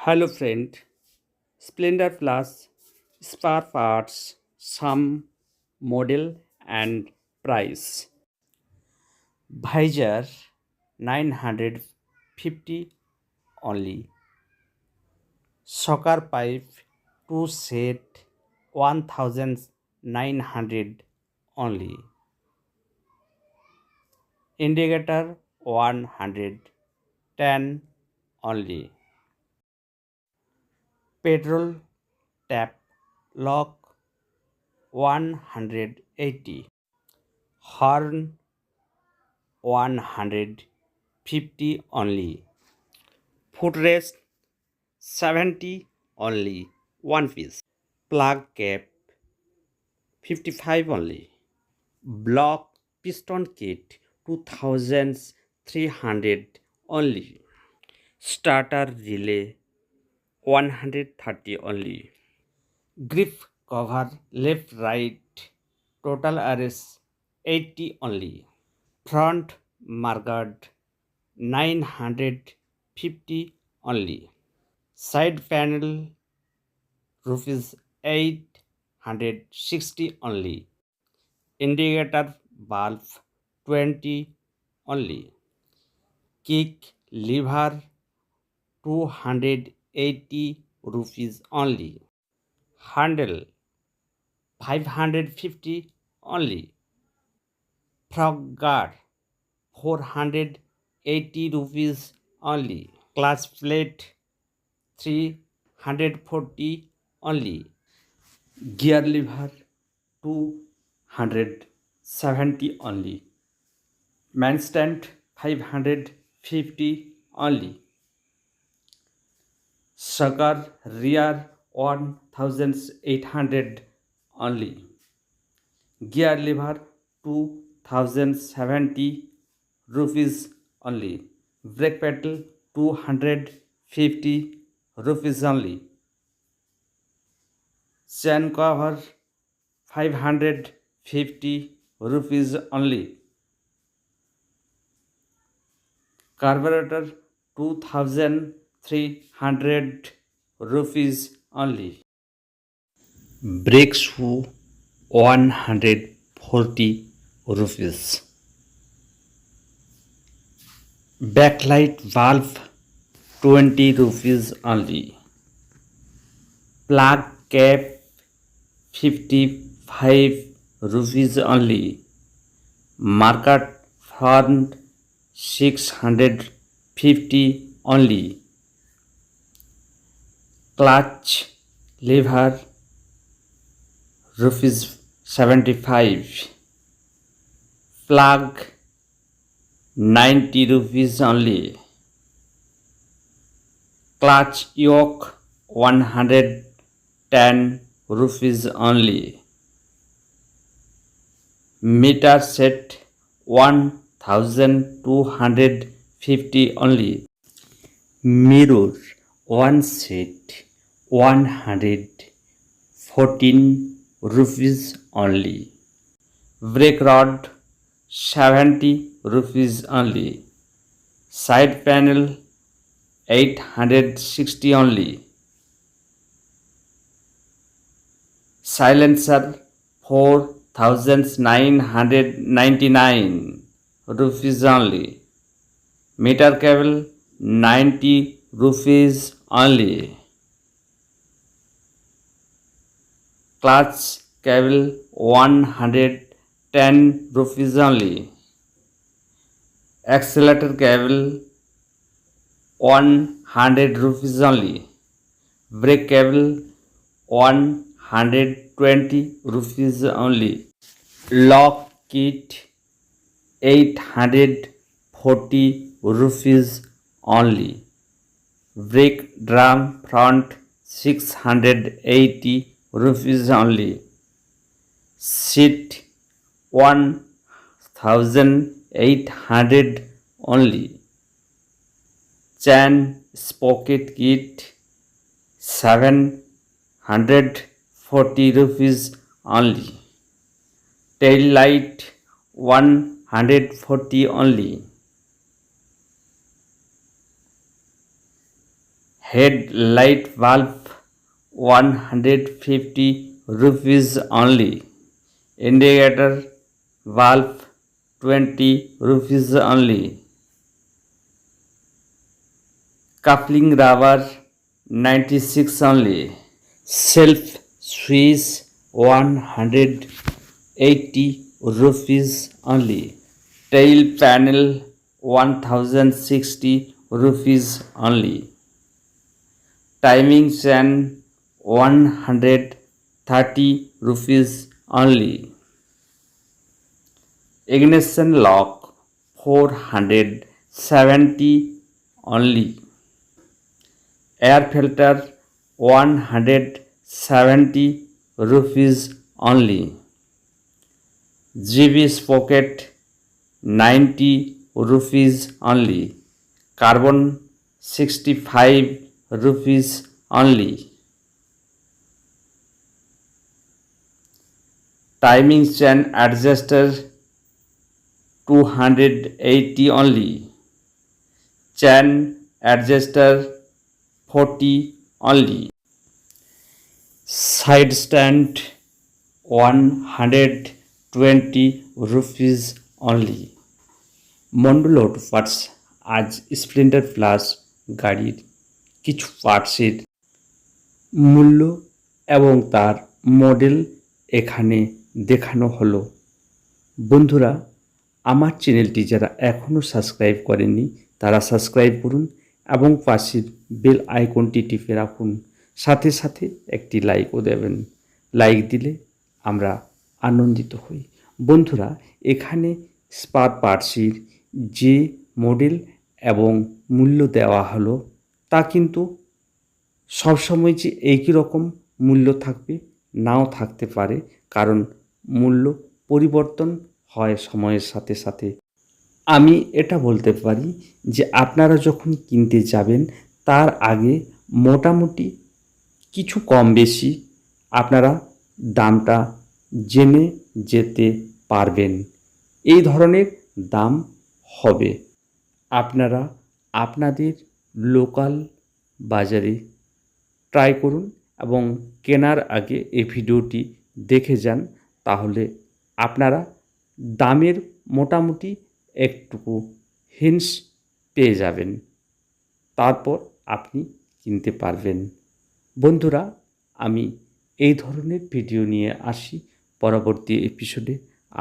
Hello friend, Splendor Plus spare parts, some model and price. Visor 950 only. Soccer pipe 2 set 1900 only. Indicator 110 only. Petrol tap lock 180. Horn 150 only. Footrest 70 only. One piece. Plug cap 55 only. Block piston kit 2300 only. Starter relay 130 only. Grip cover left right. Total RS 80 only. Front mudguard 950 only. Side panel rupees 860 only. Indicator bulb 20 only. Kick lever 280 rupees only. Handle 550 only. Frog guard 480 rupees only. Clutch plate 340 only. Gear lever 270 only. Man stand 550 only. Sucker rear 1800 only. Gear lever 2070 rupees only. Brake pedal 250 rupees only. Chain cover 550 rupees only. Carburetor 2300 rupees only. Brake shoe 140 rupees. Backlight valve 20 rupees only. Plug cap 55 rupees only. Market front 650 only. Clutch lever rupees 75. Plug 90 rupees only. Clutch yoke 110 rupees only. Meter set 1250 only. Mirror one set 114 rupees only. Brake rod 70 rupees only. Side panel 860 only. Silencer 4999 rupees only. Meter cable 90 rupees only. Clutch cable 110 rupees only. Accelerator cable 100 rupees only. Brake cable 120 rupees only. Lock kit 840 rupees only. Brake drum front 680 rupees only. Seat 1800 only. Chain sprocket kit 740 rupees only. Tail light 140 only. Headlight bulb 150 rupees only. Indicator bulb 20 rupees only. Coupling rubber 96 only. Self switch 180 rupees only. Tail panel 1060 rupees only. Timing chain 130 rupees only. Ignition lock 470 only. Air filter 170 rupees only. GB sprocket 90 rupees only. Carbon 65 rupees only. Timing chain adjuster 280 only. Chain adjuster 40 only. Side stand 120 rupees only. Mondal auto parts আজ Splendor plus গাড়ির কিছু পার্টসের মূল্য এবং তার model এখানে দেখানো হলো। বন্ধুরা, আমার চ্যানেলটি যারা এখনও সাবস্ক্রাইব করেননি তারা সাবস্ক্রাইব করুন এবং পাশের বেল আইকনটি টিপে রাখুন। সাথে সাথে একটি লাইকও দেবেন। লাইক দিলে আমরা আনন্দিত হই। বন্ধুরা, এখানে স্পার পার্টসের যে মডেল এবং মূল্য দেওয়া হলো তা কিন্তু সবসময় যে একই রকম মূল্য থাকবে নাও থাকতে পারে, কারণ মূল্য পরিবর্তন হয় সময়ের সাথে সাথে। আমি এটা বলতে পারি যে আপনারা যখন কিনতে যাবেন তার আগে মোটামুটি কিছু কম বেশি আপনারা দামটা জেনে যেতে পারবেন। এই ধরনের দাম হবে। আপনারা আপনাদের লোকাল বাজারে ট্রাই করুন এবং কেনার আগে এই ভিডিওটি দেখে যান, তাহলে আপনারা দামের মোটামুটি একটুকু হিন্টস পেয়ে যাবেন, তারপর আপনি কিনতে পারবেন। বন্ধুরা, আমি এই ধরনের ভিডিও নিয়ে আসি পরবর্তী এপিসোডে।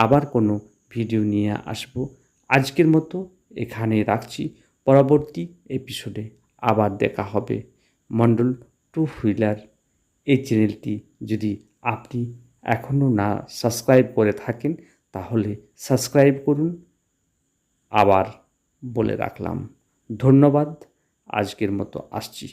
আবার কোনো ভিডিও নিয়ে আসব। আজকের মতো এখানে রাখছি। পরবর্তী এপিসোডে আবার দেখা হবে। মন্ডল টু হুইলার এই চ্যানেলটি যদি আপনি এখনও না সাবস্ক্রাইব করে থাকেন তাহলে সাবস্ক্রাইব করুন। আবার বলে রাখলাম, ধন্যবাদ। আজকের মতো আসছি।